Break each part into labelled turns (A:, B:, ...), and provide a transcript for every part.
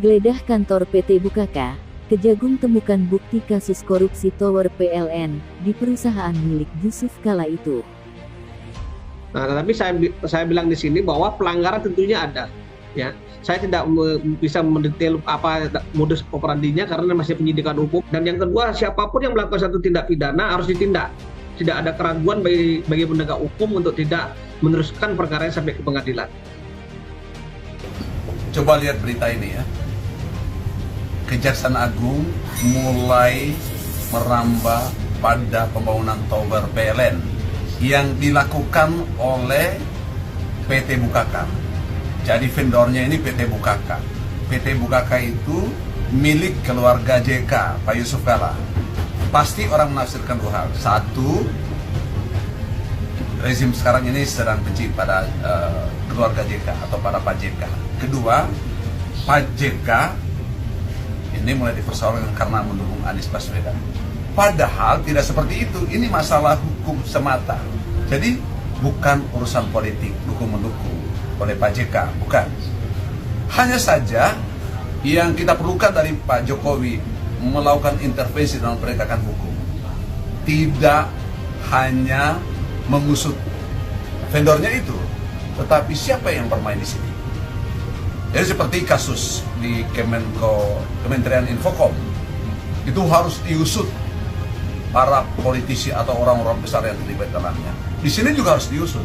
A: Geledah kantor PT Bukaka, Kejagung temukan bukti kasus korupsi tower PLN di perusahaan milik Yusuf kala itu.
B: Nah, tapi saya bilang di sini bahwa pelanggaran tentunya ada, ya. Saya tidak bisa mendetail apa modus operandinya karena masih penyidikan hukum. Dan yang kedua, siapapun yang melakukan satu tindak pidana harus ditindak. Tidak ada keraguan bagi penegak hukum untuk tidak meneruskan perkara sampai ke pengadilan.
C: Coba lihat berita ini ya. Kejaksaan Agung mulai merambah pada pembangunan tower PLN yang dilakukan oleh PT Bukaka. Jadi vendornya ini PT Bukaka. PT Bukaka itu milik keluarga JK, Pak Yusuf Kalla. Pasti orang menafsirkan dua hal. Satu, rezim sekarang ini sedang benci pada keluarga JK atau pada Pak JK. Kedua, Pak JK ini mulai dipersoalkan karena mendukung Anies Baswedan. Padahal tidak seperti itu. Ini masalah hukum semata. Jadi bukan urusan politik dukung-mendukung oleh Pak JK, bukan. Hanya saja yang kita perlukan dari Pak Jokowi melakukan intervensi dalam penegakan hukum. Tidak hanya mengusut vendornya itu, tetapi siapa yang bermain di sini. Jadi seperti kasus di Kementerian Infocom, itu harus diusut para politisi atau orang-orang besar yang terlibat dalamnya. Di sini juga harus diusut.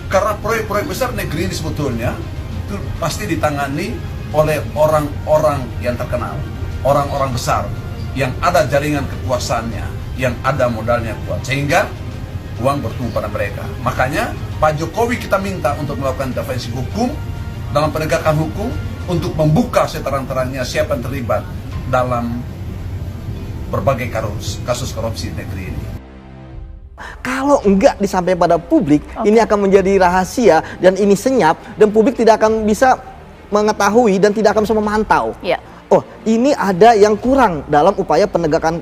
C: Karena proyek-proyek besar negeri ini sebetulnya itu pasti ditangani oleh orang-orang yang terkenal, orang-orang besar yang ada jaringan kekuasaannya, yang ada modalnya kuat, sehingga uang bertumbuh pada mereka. Makanya Pak Jokowi kita minta untuk melakukan intervensi hukum dalam penegakan hukum untuk membuka seterang-terangnya siapa yang terlibat dalam berbagai kasus korupsi negeri ini.
D: Kalau enggak disampaikan pada publik, ini akan menjadi rahasia dan ini senyap dan publik tidak akan bisa mengetahui dan tidak akan bisa memantau.
E: Ya.
D: Oh, ini ada yang kurang dalam upaya penegakan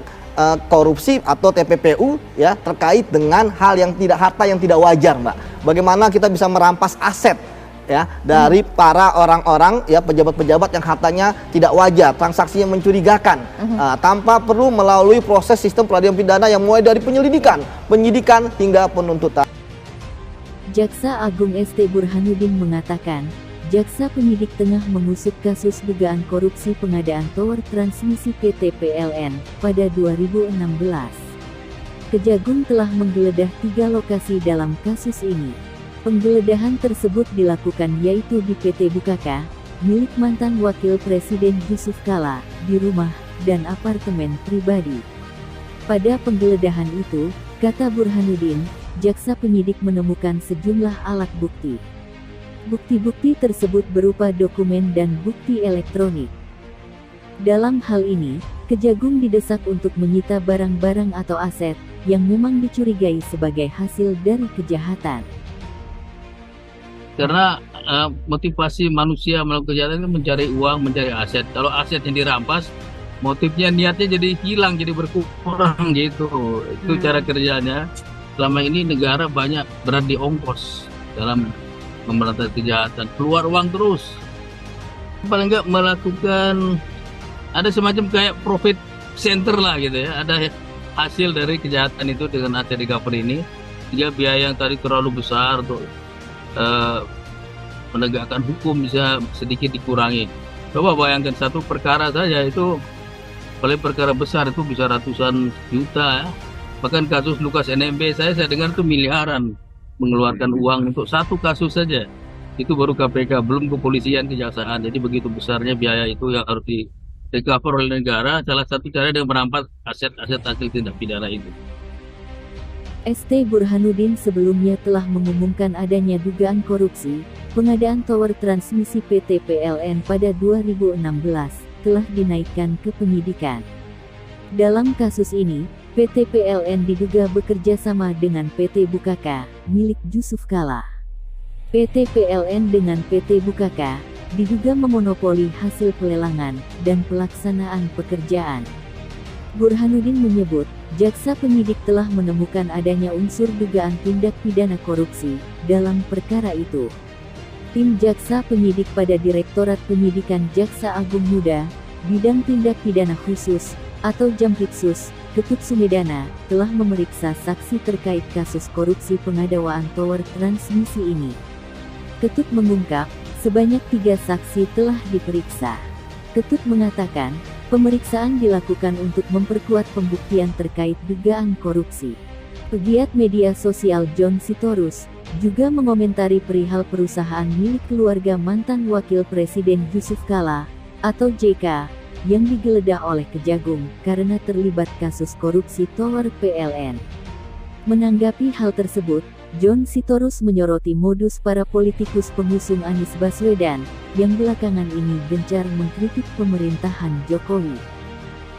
D: korupsi atau TPPU ya terkait dengan hal yang tidak harta yang tidak wajar, Mbak. Bagaimana kita bisa merampas aset ya dari para orang-orang ya pejabat-pejabat yang hartanya tidak wajar, transaksinya mencurigakan, tanpa perlu melalui proses sistem peradilan pidana yang mulai dari penyelidikan, penyidikan hingga penuntutan.
A: Jaksa Agung ST Burhanuddin mengatakan, jaksa penyidik tengah mengusut kasus dugaan korupsi pengadaan tower transmisi PT PLN pada 2016. Kejagung telah menggeledah 3 lokasi dalam kasus ini. Penggeledahan tersebut dilakukan yaitu di PT Bukaka, milik mantan Wakil Presiden Yusuf Kalla, di rumah dan apartemen pribadi. Pada penggeledahan itu, kata Burhanuddin, jaksa penyidik menemukan sejumlah alat bukti. Bukti-bukti tersebut berupa dokumen dan bukti elektronik. Dalam hal ini, Kejagung didesak untuk menyita barang-barang atau aset yang memang dicurigai sebagai hasil dari kejahatan.
F: Karena motivasi manusia melakukan kejahatan itu mencari uang, mencari aset. Kalau aset yang dirampas, motifnya, niatnya jadi hilang, jadi berkurang gitu. Itu cara kerjanya. Selama ini negara banyak berada di ongkos dalam memberantas kejahatan. Keluar uang terus. Paling enggak melakukan, ada semacam kayak profit center lah gitu ya. Ada hasil dari kejahatan itu dengan aset recovery ini. Sehingga biaya yang tadi terlalu besar untuk menegakkan hukum bisa sedikit dikurangi. Coba bayangkan satu perkara saja itu, paling perkara besar itu bisa ratusan juta ya. Bahkan kasus Lukas NMB saya dengar itu miliaran mengeluarkan uang untuk satu kasus saja. Itu baru KPK, belum kepolisian, kejaksaan. Jadi begitu besarnya biaya itu yang harus di recover oleh negara. Salah satu cara dengan merampas aset-aset hasil tindak pidana itu.
A: ST Burhanuddin sebelumnya telah mengumumkan adanya dugaan korupsi pengadaan tower transmisi PT PLN pada 2016, telah dinaikkan ke penyidikan. Dalam kasus ini, PT PLN diduga bekerja sama dengan PT Bukaka, milik Yusuf Kalla. PT PLN dengan PT Bukaka diduga memonopoli hasil pelelangan dan pelaksanaan pekerjaan. Burhanuddin menyebut, jaksa penyidik telah menemukan adanya unsur dugaan tindak pidana korupsi dalam perkara itu. Tim Jaksa Penyidik pada Direktorat Penyidikan Jaksa Agung Muda, Bidang Tindak Pidana Khusus, atau Jampitsus, Ketut Sumedana, telah memeriksa saksi terkait kasus korupsi pengadaan tower transmisi ini. Ketut mengungkap, sebanyak 3 saksi telah diperiksa. Ketut mengatakan, pemeriksaan dilakukan untuk memperkuat pembuktian terkait dugaan korupsi. Pegiat media sosial John Sitorus juga mengomentari perihal perusahaan milik keluarga mantan Wakil Presiden Yusuf Kala, atau JK, yang digeledah oleh Kejagung karena terlibat kasus korupsi tower PLN. Menanggapi hal tersebut, John Sitorus menyoroti modus para politikus pengusung Anies Baswedan, yang belakangan ini gencar mengkritik pemerintahan Jokowi.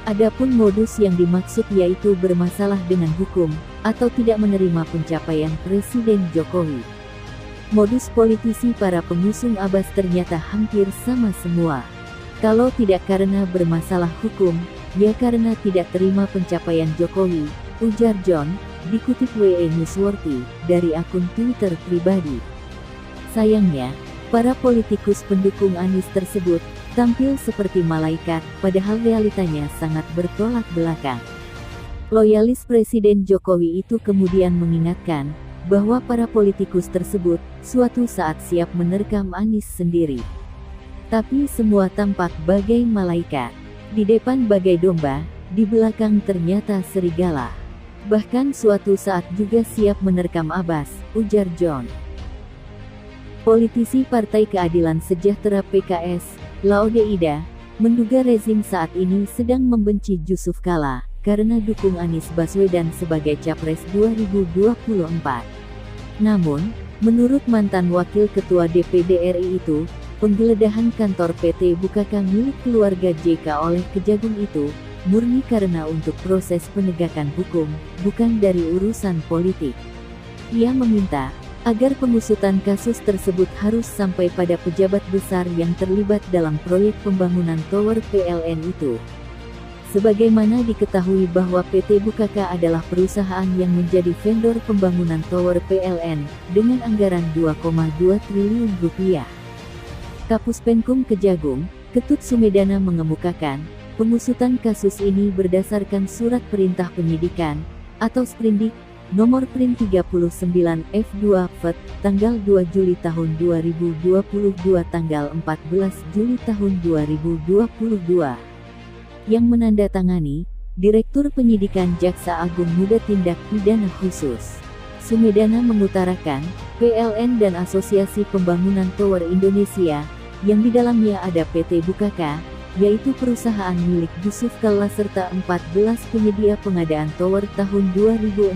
A: Adapun modus yang dimaksud yaitu bermasalah dengan hukum, atau tidak menerima pencapaian Presiden Jokowi. Modus politisi para pengusung Abbas ternyata hampir sama semua. Kalau tidak karena bermasalah hukum, ya karena tidak terima pencapaian Jokowi, ujar John, dikutip WE Newsworthy, dari akun Twitter pribadi. Sayangnya, para politikus pendukung Anies tersebut tampil seperti malaikat, padahal realitanya sangat bertolak belakang. Loyalis Presiden Jokowi itu kemudian mengingatkan, bahwa para politikus tersebut, suatu saat siap menerkam Anies sendiri. Tapi semua tampak bagai malaikat. Di depan bagai domba, di belakang ternyata serigala. Bahkan suatu saat juga siap menerkam Abbas, ujar John. Politisi Partai Keadilan Sejahtera PKS, Laude Ida, menduga rezim saat ini sedang membenci Yusuf Kala, karena dukung Anies Baswedan sebagai Capres 2024. Namun, menurut mantan Wakil Ketua DPD RI itu, penggeledahan kantor PT Bukaka milik keluarga JK oleh Kejagung itu, murni karena untuk proses penegakan hukum, bukan dari urusan politik. Ia meminta, agar pengusutan kasus tersebut harus sampai pada pejabat besar yang terlibat dalam proyek pembangunan tower PLN itu. Sebagaimana diketahui bahwa PT Bukaka adalah perusahaan yang menjadi vendor pembangunan tower PLN, dengan anggaran 2,2 triliun rupiah. Kapus Penkum Kejagung, Ketut Sumedana mengemukakan, pengusutan kasus ini berdasarkan Surat Perintah Penyidikan, atau Sprindik, Nomor Prin 39 F2 Vet, tanggal 2 Juli tahun 2022 tanggal 14 Juli tahun 2022. Yang menandatangani, Direktur Penyidikan Jaksa Agung Muda Tindak Pidana Khusus. Sumedana mengutarakan, PLN dan Asosiasi Pembangunan Tower Indonesia, yang di dalamnya ada PT Bukaka, yaitu perusahaan milik Yusuf Kala serta 14 penyedia pengadaan tower tahun 2016,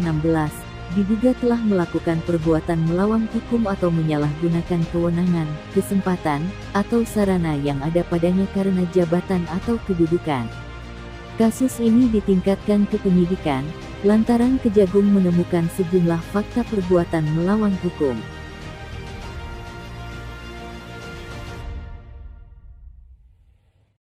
A: diduga telah melakukan perbuatan melawan hukum atau menyalahgunakan kewenangan, kesempatan, atau sarana yang ada padanya karena jabatan atau kedudukan. Kasus ini ditingkatkan ke penyidikan, lantaran Kejagung menemukan sejumlah fakta perbuatan melawan hukum.